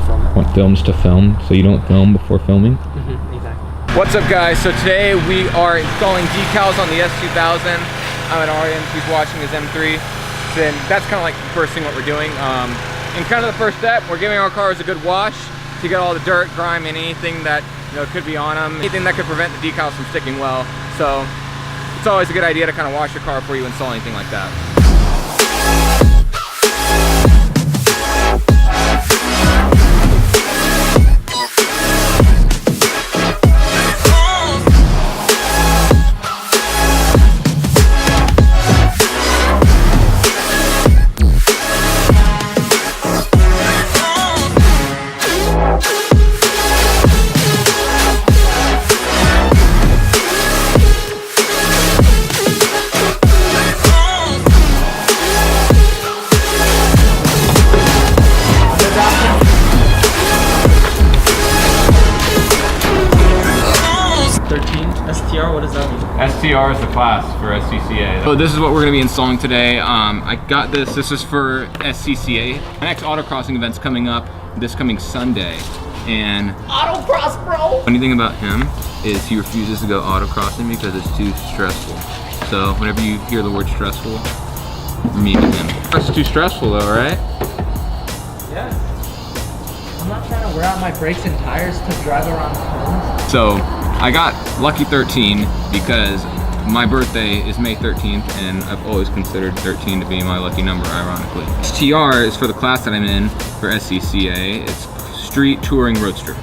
film it. Want films to film, so you don't film before filming? Exactly. What's up, guys? So today we are installing decals on the S2000. I'm at Arian, he's watching his M3. And that's kind of like the first thing what we're doing. And kind of the first step, we're giving our cars a good wash to get all the dirt, grime, and anything that could be on them, anything that could prevent the decals from sticking well. So it's always a good idea to kind of wash your car before you install anything like that. What does that mean? STR is the class for SCCA. So this is what we're going to be installing today. I got this. This is for SCCA. My next autocrossing event's coming up this coming Sunday. And Autocross, bro! funny thing about him is he refuses to go autocrossing because it's too stressful. So whenever you hear the word stressful, meet him. That's too stressful though, right? Yeah. I'm not trying to wear out my brakes and tires to drive around cones. So I got lucky 13 because my birthday is May 13th and I've always considered 13 to be my lucky number, ironically. STR is for the class that I'm in for SCCA. It's Street Touring Roadster.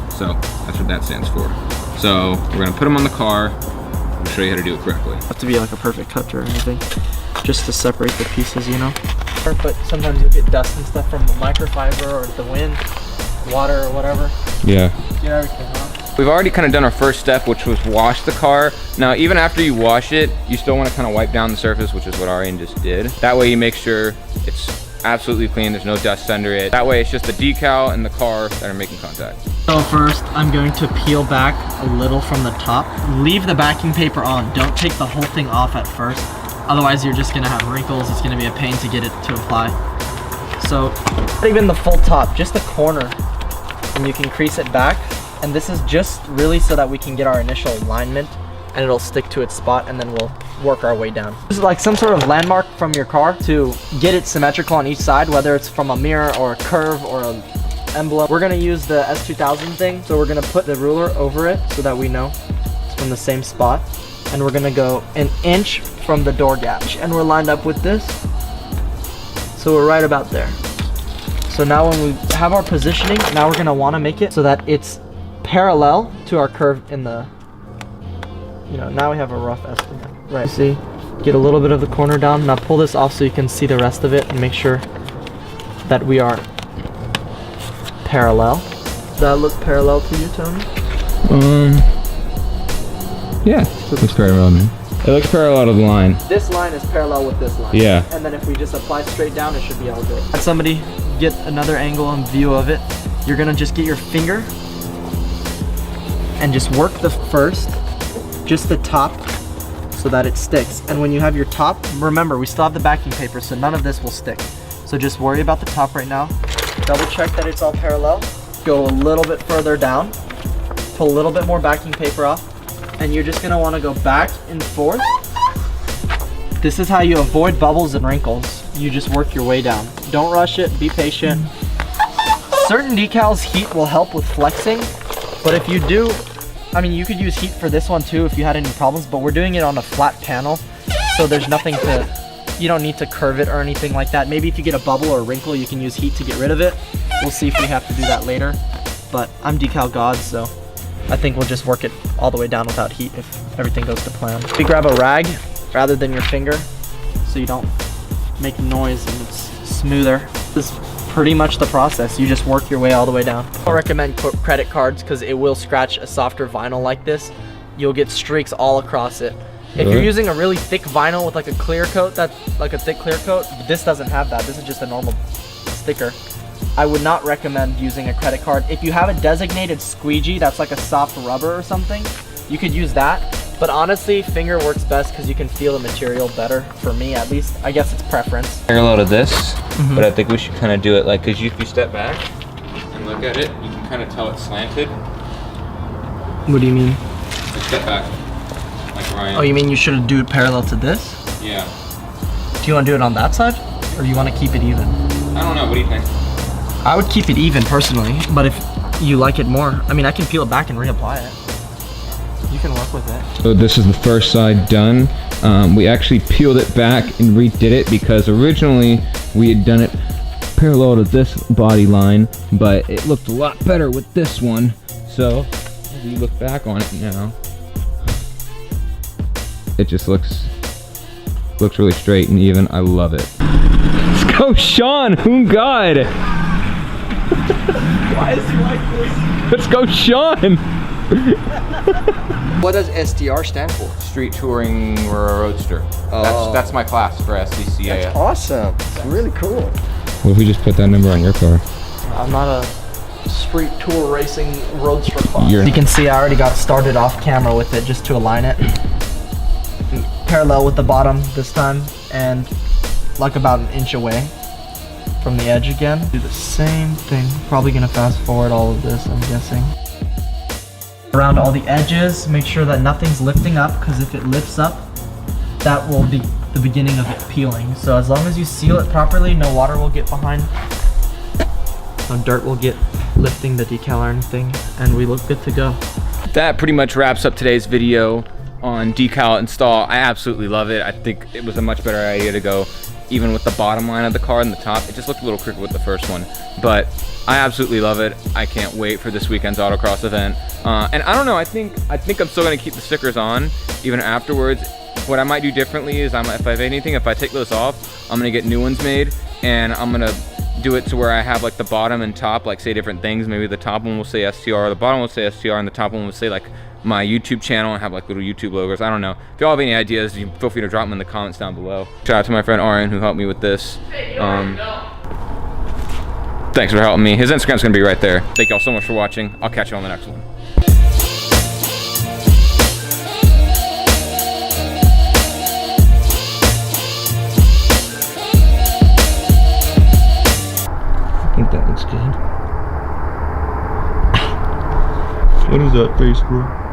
So that's what that stands for. So we're gonna put them on the car. I'll show you how to do it correctly. Have to be like a perfect cut or anything, just to separate the pieces, you know? But sometimes you'll get dust and stuff from the microfiber or the wind, water or whatever. Yeah. Get everything off. We've already kind of done our first step, which was wash the car. Now, even after you wash it, you still want to kind of wipe down the surface, which is what Arian just did. That way you make sure it's absolutely clean, there's no dust under it. That way it's just the decal and the car that are making contact. So first, I'm going to peel back a little from the top. Leave the backing paper on. Don't take the whole thing off at first. Otherwise, you're just gonna have wrinkles. It's gonna be a pain to get it to apply. So, not even the full top, just the corner. And you can crease it back. And this is just really so that we can get our initial alignment and it'll stick to its spot and then we'll work our way down. This is like some sort of landmark from your car to get it symmetrical on each side, whether it's from a mirror or a curve or an emblem. We're gonna use the S2000 thing. So we're gonna put the ruler over it so that we know it's from the same spot. And we're gonna go an inch from the door gap. And we're lined up with this. So we're right about there. So now when we have our positioning, now we're gonna wanna make it so that it's parallel to our curve in the, now we have a rough estimate. Right, see, get a little bit of the corner down. Now pull this off so you can see the rest of it and make sure that we are parallel. Does that look parallel to you, Tony? Yeah, it looks parallel to me. It looks parallel to the line. This line is parallel with this line. Yeah. And then if we just apply straight down, it should be all good. And somebody get another angle and view of it. You're gonna just get your finger and just work the first, just the top, so that it sticks. And when you have your top, remember, we still have the backing paper, so none of this will stick. So just worry about the top right now. Double check that it's all parallel. Go a little bit further down. Pull a little bit more backing paper off. And you're just gonna wanna go back and forth. This is how you avoid bubbles and wrinkles. You just work your way down. Don't rush it, be patient. Certain decals, heat will help with flexing. But if you do, you could use heat for this one too if you had any problems, but we're doing it on a flat panel. So there's nothing you don't need to curve it or anything like that. Maybe if you get a bubble or a wrinkle, you can use heat to get rid of it. We'll see if we have to do that later. But I'm decal god, so I think we'll just work it all the way down without heat if everything goes to plan. We grab a rag rather than your finger so you don't make noise and it's smoother. This is pretty much the process. You just work your way all the way down. I recommend credit cards because it will scratch a softer vinyl like this. You'll get streaks all across it. If you're using a really thick vinyl with like a clear coat, that's like a thick clear coat, this doesn't have that. This is just a normal sticker. I would not recommend using a credit card. If you have a designated squeegee that's like a soft rubber or something, you could use that. But honestly, finger works best because you can feel the material better, for me at least. I guess it's preference. Parallel to this, but I think we should kind of do it like, because if you step back, and look at it, you can kind of tell it's slanted. What do you mean? Like step back, like Ryan. Oh, you mean you should do it parallel to this? Yeah. Do you want to do it on that side, or do you want to keep it even? I don't know, what do you think? I would keep it even personally, but if you like it more, I mean, I can peel it back and reapply it. You can work with it. So this is the first side done. We actually peeled it back and redid it because originally we had done it parallel to this body line, but it looked a lot better with this one. So if you look back on it now, it just looks really straight and even. I love it. Let's go, Sean! Oh God! Why is he like this? Let's go, Sean! What does STR stand for? Street Touring Roadster. That's my class for SCCA. That's awesome. It's really cool. What if we just put that number on your car? I'm not a street tour racing roadster class. You're- You can see I already got started off camera with it just to align it. Parallel with the bottom this time, and like about an inch away from the edge again. Do the same thing. Probably gonna fast forward all of this, I'm guessing. Around all the edges, make sure that nothing's lifting up, because if it lifts up, that will be the beginning of it peeling. So as long as you seal it properly, no water will get behind, no dirt will get lifting the decal or anything, and we look good to go. That pretty much wraps up today's video on decal install. I absolutely love it. I think it was a much better idea to go even with the bottom line of the car and the top. It just looked a little crooked with the first one, but I absolutely love it. I can't wait for this weekend's autocross event. And I don't know, I think I'm still gonna keep the stickers on even afterwards. What I might do differently is if I take those off, I'm gonna get new ones made, and I'm gonna do it to where I have like the bottom and top like say different things. Maybe the top one will say STR, the bottom will say STR, and the top one will say like my YouTube channel and have like little YouTube logos. I don't know. If y'all have any ideas, you feel free to drop them in the comments down below. Shout out to my friend Arian who helped me with this. Thanks for helping me. His Instagram's gonna be right there. Thank y'all so much for watching. I'll catch you on the next one. I think that looks good. What is that face, bro?